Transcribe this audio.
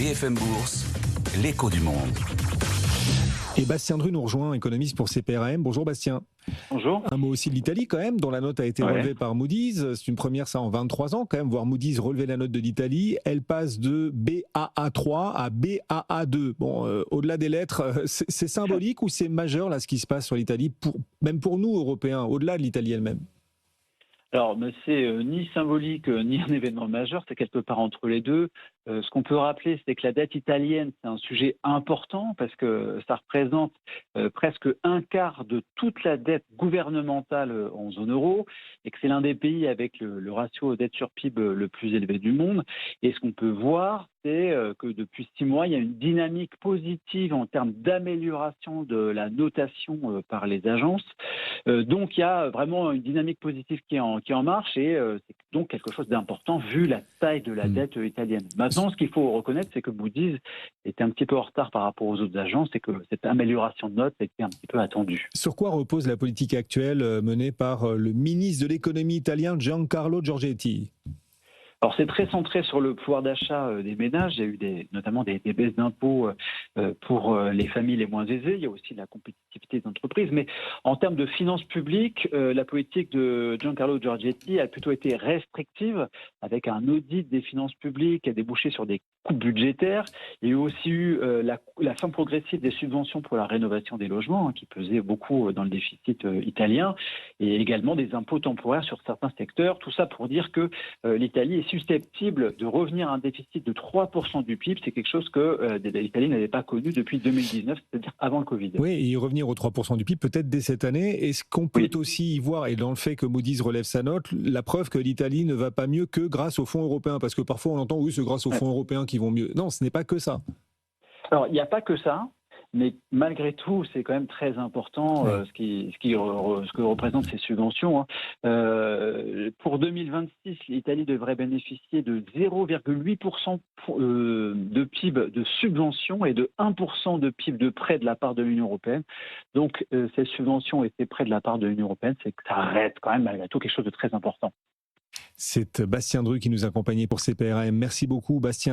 BFM Bourse, l'écho du monde. Et Bastien Drue nous rejoint, économiste pour CPRM. Bonjour Bastien. Bonjour. Un mot aussi de l'Italie quand même, dont la note a été relevée par Moody's. C'est une première ça en 23 ans quand même, voir Moody's relever la note de l'Italie. Elle passe de Baa3 à Baa2. Bon, au-delà des lettres, c'est symbolique ou c'est majeur là ce qui se passe sur l'Italie, même pour nous Européens, au-delà de l'Italie elle-même? Alors, mais c'est ni symbolique ni un événement majeur, c'est quelque part entre les deux. Ce qu'on peut rappeler, c'est que la dette italienne, c'est un sujet important parce que ça représente presque un quart de toute la dette gouvernementale en zone euro et que c'est l'un des pays avec le ratio dette sur PIB le plus élevé du monde. Et ce qu'on peut voir, c'est que depuis 6 mois, il y a une dynamique positive en termes d'amélioration de la notation par les agences. Donc, il y a vraiment une dynamique positive qui est en marche et c'est donc quelque chose d'important vu la taille de la dette italienne. Maintenant, ce qu'il faut reconnaître, c'est que Moody's était un petit peu en retard par rapport aux autres agences et que cette amélioration de notes était un petit peu attendue. Sur quoi repose la politique actuelle menée par le ministre de l'économie italien Giancarlo Giorgetti? Alors, c'est très centré sur le pouvoir d'achat des ménages. Il y a eu notamment des baisses d'impôts pour les familles les moins aisées. Il y a aussi la compétitivité des entreprises. Mais en termes de finances publiques, la politique de Giancarlo Giorgetti a plutôt été restrictive, avec un audit des finances publiques qui a débouché sur des coupes budgétaires. Il y a aussi eu la fin progressive des subventions pour la rénovation des logements, qui pesait beaucoup dans le déficit italien, et également des impôts temporaires sur certains secteurs. Tout ça pour dire que l'Italie est susceptible de revenir à un déficit de 3% du PIB. C'est quelque chose que l'Italie n'avait pas connu depuis 2019, c'est-à-dire avant le Covid. Oui, et y revenir aux 3% du PIB peut-être dès cette année. Est-ce qu'on peut aussi y voir, et dans le fait que Moody's relève sa note, la preuve que l'Italie ne va pas mieux que grâce aux fonds européens? Parce que parfois on entend, oui, c'est grâce aux fonds européens qu'ils vont mieux. Non, ce n'est pas que ça. Alors, il n'y a pas que ça. Mais malgré tout, c'est quand même très important ce que représentent ces subventions. Pour 2026, l'Italie devrait bénéficier de 0,8% de PIB de subventions et de 1% de PIB de prêts de la part de l'Union européenne. Donc, ces subventions et ces prêts de la part de l'Union européenne, c'est que ça reste quand même malgré tout quelque chose de très important. C'est Bastien Drue qui nous accompagnait pour CPRM. Merci beaucoup, Bastien.